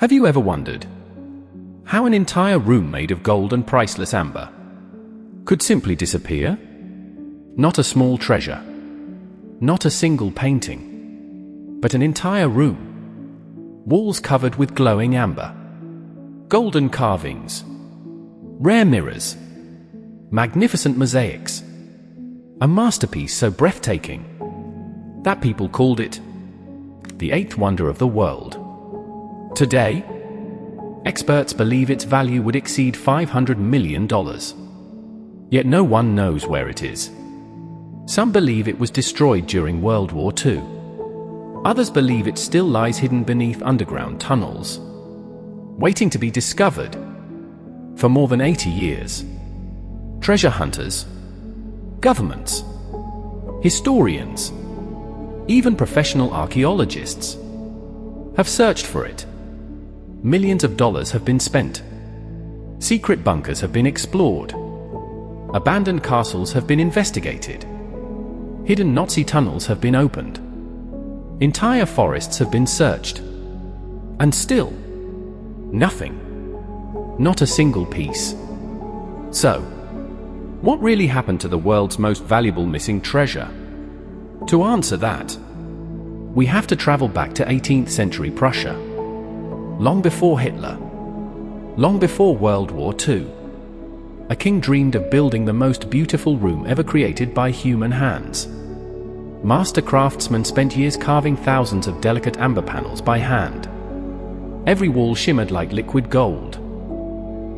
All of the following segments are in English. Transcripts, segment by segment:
Have you ever wondered how an entire room made of gold and priceless amber could simply disappear? Not a small treasure, not a single painting, but an entire room. Walls covered with glowing amber, golden carvings, rare mirrors, magnificent mosaics. A masterpiece so breathtaking that people called it the eighth wonder of the world. Today, experts believe its value would exceed $500 million. Yet no one knows where it is. Some believe it was destroyed during World War II. Others believe it still lies hidden beneath underground tunnels, waiting to be discovered. For more than 80 years, treasure hunters, governments, historians, even professional archaeologists have searched for it. Millions of dollars have been spent. Secret bunkers have been explored. Abandoned castles have been investigated. Hidden Nazi tunnels have been opened. Entire forests have been searched. And still, nothing. Not a single piece. So, what really happened to the world's most valuable missing treasure? To answer that, we have to travel back to 18th century Prussia. Long before Hitler. Long before World War II. A king dreamed of building the most beautiful room ever created by human hands. Master craftsmen spent years carving thousands of delicate amber panels by hand. Every wall shimmered like liquid gold.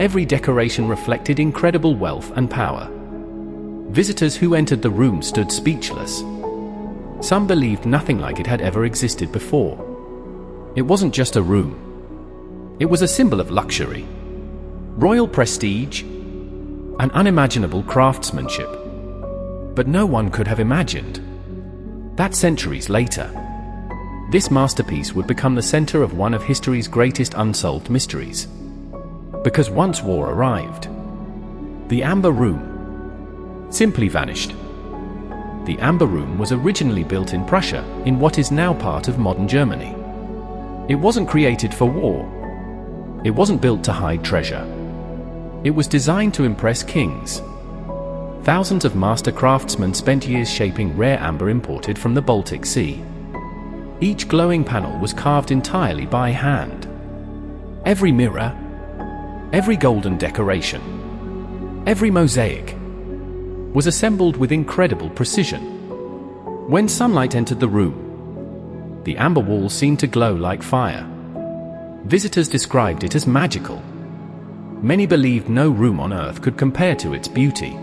Every decoration reflected incredible wealth and power. Visitors who entered the room stood speechless. Some believed nothing like it had ever existed before. It wasn't just a room. It was a symbol of luxury, royal prestige, and unimaginable craftsmanship. But no one could have imagined that centuries later, this masterpiece would become the center of one of history's greatest unsolved mysteries. Because once war arrived, the Amber Room simply vanished. The Amber Room was originally built in Prussia, in what is now part of modern Germany. It wasn't created for war. It wasn't built to hide treasure. It was designed to impress kings. Thousands of master craftsmen spent years shaping rare amber imported from the Baltic Sea. Each glowing panel was carved entirely by hand. Every mirror, every golden decoration, every mosaic was assembled with incredible precision. When sunlight entered the room, the amber walls seemed to glow like fire. Visitors described it as magical. Many believed no room on earth could compare to its beauty.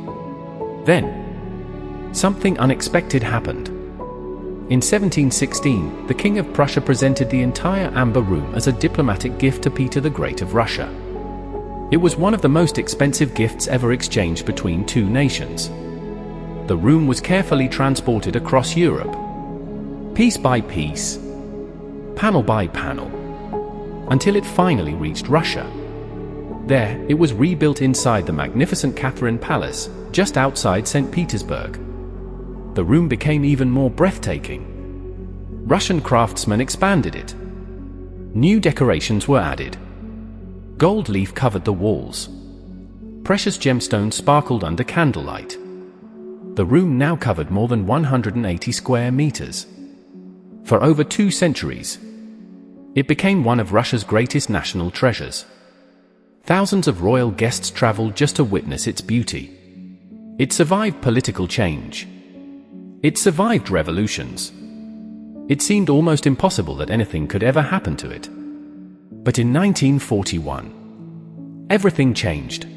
Then, something unexpected happened. In 1716, the King of Prussia presented the entire Amber Room as a diplomatic gift to Peter the Great of Russia. It was one of the most expensive gifts ever exchanged between two nations. The room was carefully transported across Europe, piece by piece, panel by panel, until it finally reached Russia. There, it was rebuilt inside the magnificent Catherine Palace, just outside St. Petersburg. The room became even more breathtaking. Russian craftsmen expanded it. New decorations were added. Gold leaf covered the walls. Precious gemstones sparkled under candlelight. The room now covered more than 180 square meters. For over 2 centuries, it became one of Russia's greatest national treasures. Thousands of royal guests traveled just to witness its beauty. It survived political change. It survived revolutions. It seemed almost impossible that anything could ever happen to it. But in 1941, everything changed.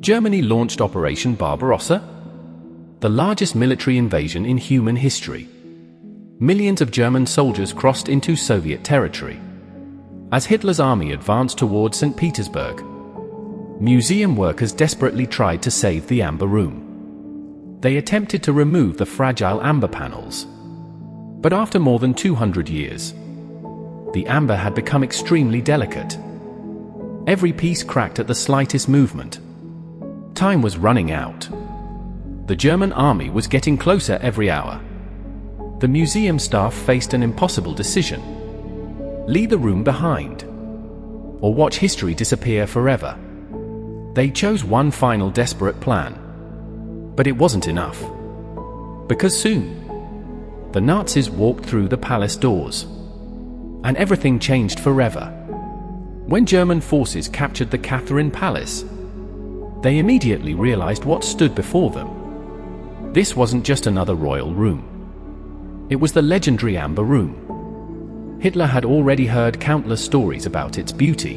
Germany launched Operation Barbarossa, the largest military invasion in human history. Millions of German soldiers crossed into Soviet territory. As Hitler's army advanced towards St. Petersburg, museum workers desperately tried to save the Amber Room. They attempted to remove the fragile amber panels. But after more than 200 years, the amber had become extremely delicate. Every piece cracked at the slightest movement. Time was running out. The German army was getting closer every hour. The museum staff faced an impossible decision: leave the room behind, or watch history disappear forever. They chose one final desperate plan. But it wasn't enough. Because soon, the Nazis walked through the palace doors. And everything changed forever. When German forces captured the Catherine Palace, they immediately realized what stood before them. This wasn't just another royal room. It was the legendary Amber Room. Hitler had already heard countless stories about its beauty.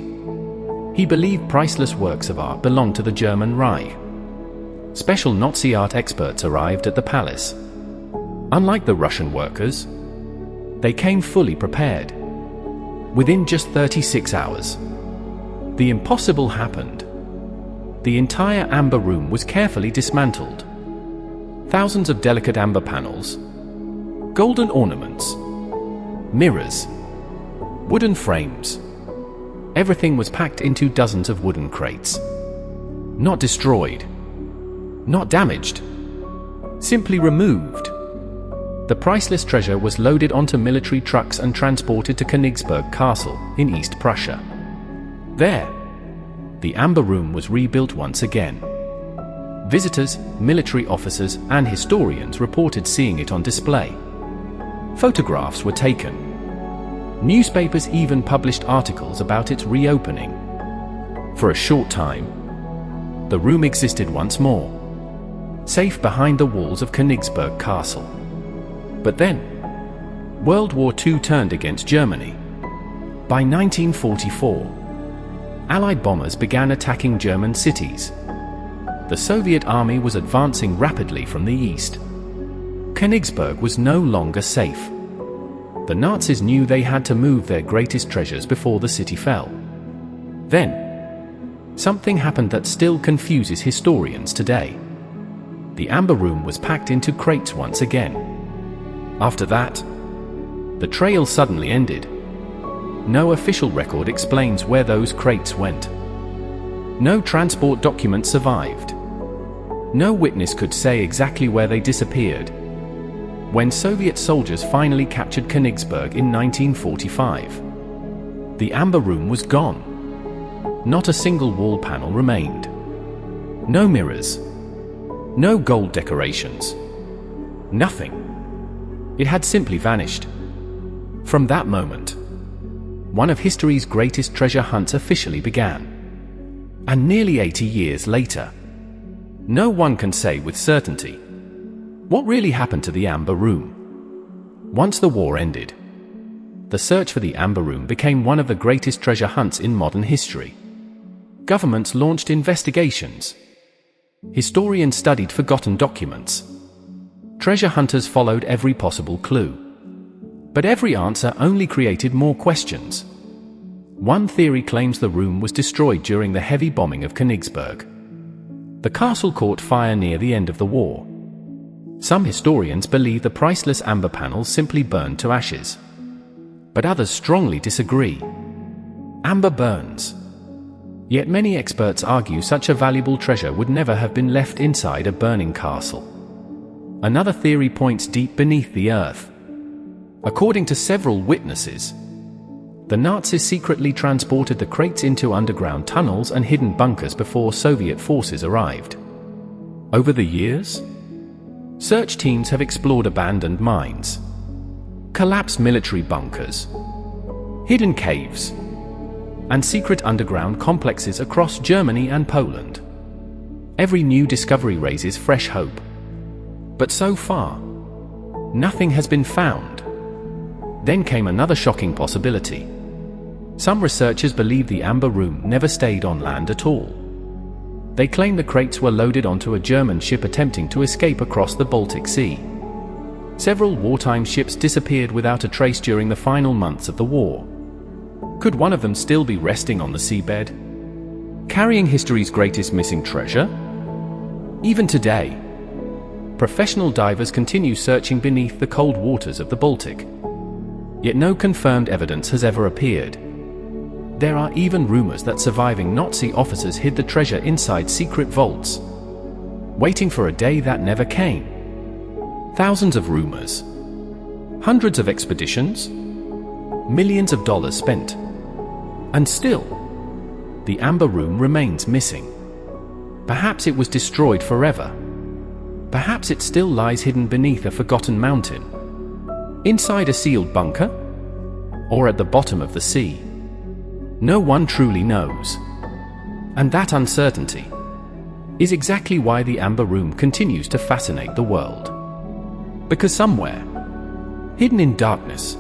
He believed priceless works of art belonged to the German Reich. Special Nazi art experts arrived at the palace. Unlike the Russian workers, they came fully prepared. Within just 36 hours, the impossible happened. The entire Amber Room was carefully dismantled. Thousands of delicate amber panels, golden ornaments, mirrors, wooden frames. Everything was packed into dozens of wooden crates. Not destroyed, not damaged, simply removed. The priceless treasure was loaded onto military trucks and transported to Königsberg Castle in East Prussia. There, the Amber Room was rebuilt once again. Visitors, military officers, and historians reported seeing it on display. Photographs were taken. Newspapers even published articles about its reopening. For a short time, the room existed once more, safe behind the walls of Königsberg Castle. But then, World War II turned against Germany. By 1944, Allied bombers began attacking German cities. The Soviet army was advancing rapidly from the east. Königsberg was no longer safe. The Nazis knew they had to move their greatest treasures before the city fell. Then, something happened that still confuses historians today. The Amber Room was packed into crates once again. After that, the trail suddenly ended. No official record explains where those crates went. No transport document survived. No witness could say exactly where they disappeared. When Soviet soldiers finally captured Königsberg in 1945, the Amber Room was gone. Not a single wall panel remained. No mirrors. No gold decorations. Nothing. It had simply vanished. From that moment, one of history's greatest treasure hunts officially began. And nearly 80 years later, no one can say with certainty what really happened to the Amber Room. Once the war ended, the search for the Amber Room became one of the greatest treasure hunts in modern history. Governments launched investigations. Historians studied forgotten documents. Treasure hunters followed every possible clue. But every answer only created more questions. One theory claims the room was destroyed during the heavy bombing of Königsberg. The castle caught fire near the end of the war. Some historians believe the priceless amber panels simply burned to ashes. But others strongly disagree. Amber burns. Yet many experts argue such a valuable treasure would never have been left inside a burning castle. Another theory points deep beneath the earth. According to several witnesses, the Nazis secretly transported the crates into underground tunnels and hidden bunkers before Soviet forces arrived. Over the years, search teams have explored abandoned mines, collapsed military bunkers, hidden caves, and secret underground complexes across Germany and Poland. Every new discovery raises fresh hope. But so far, nothing has been found. Then came another shocking possibility. Some researchers believe the Amber Room never stayed on land at all. They claim the crates were loaded onto a German ship attempting to escape across the Baltic Sea. Several wartime ships disappeared without a trace during the final months of the war. Could one of them still be resting on the seabed, carrying history's greatest missing treasure? Even today, professional divers continue searching beneath the cold waters of the Baltic. Yet no confirmed evidence has ever appeared. There are even rumors that surviving Nazi officers hid the treasure inside secret vaults, waiting for a day that never came. Thousands of rumors, hundreds of expeditions, millions of dollars spent, and still, the Amber Room remains missing. Perhaps it was destroyed forever. Perhaps it still lies hidden beneath a forgotten mountain, inside a sealed bunker, or at the bottom of the sea. No one truly knows. And that uncertainty is exactly why the Amber Room continues to fascinate the world. Because somewhere, hidden in darkness,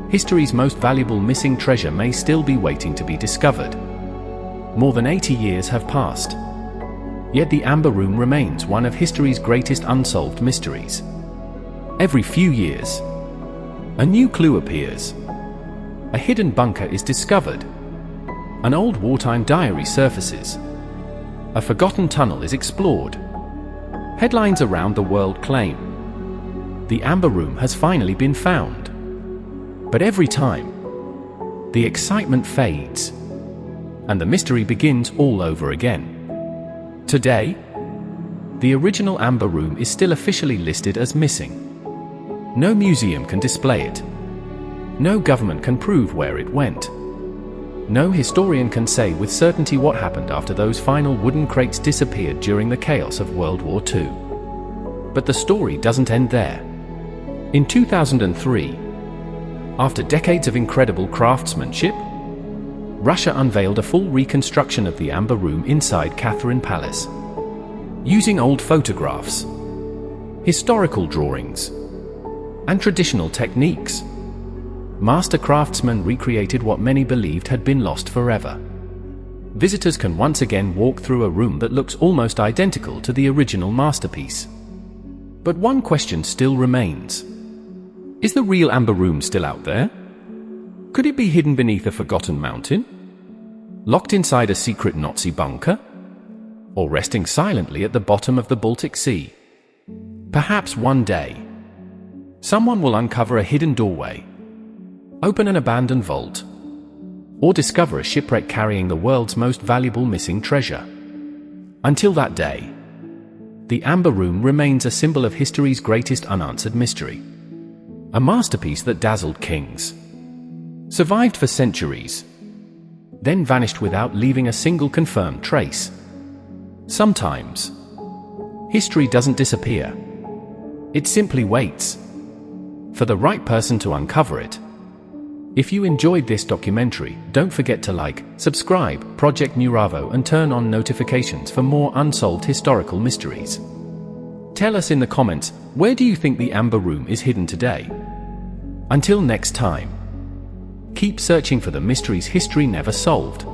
history's most valuable missing treasure may still be waiting to be discovered. More than 80 years have passed, yet the Amber Room remains one of history's greatest unsolved mysteries. Every few years, a new clue appears. A hidden bunker is discovered. An old wartime diary surfaces. A forgotten tunnel is explored. Headlines around the world claim the Amber Room has finally been found. But every time, the excitement fades, and the mystery begins all over again. Today, the original Amber Room is still officially listed as missing. No museum can display it. No government can prove where it went. No historian can say with certainty what happened after those final wooden crates disappeared during the chaos of World War II. But the story doesn't end there. In 2003, after decades of incredible craftsmanship, Russia unveiled a full reconstruction of the Amber Room inside Catherine Palace. Using old photographs, historical drawings, and traditional techniques, master craftsmen recreated what many believed had been lost forever. Visitors can once again walk through a room that looks almost identical to the original masterpiece. But one question still remains. Is the real Amber Room still out there? Could it be hidden beneath a forgotten mountain? Locked inside a secret Nazi bunker? Or resting silently at the bottom of the Baltic Sea? Perhaps one day, someone will uncover a hidden doorway, open an abandoned vault, or discover a shipwreck carrying the world's most valuable missing treasure. Until that day, the Amber Room remains a symbol of history's greatest unanswered mystery. A masterpiece that dazzled kings, survived for centuries, then vanished without leaving a single confirmed trace. Sometimes, history doesn't disappear. It simply waits for the right person to uncover it. If you enjoyed this documentary, don't forget to like, subscribe, Project Nuravo, and turn on notifications for more unsolved historical mysteries. Tell us in the comments, where do you think the Amber Room is hidden today? Until next time, keep searching for the mysteries history never solved.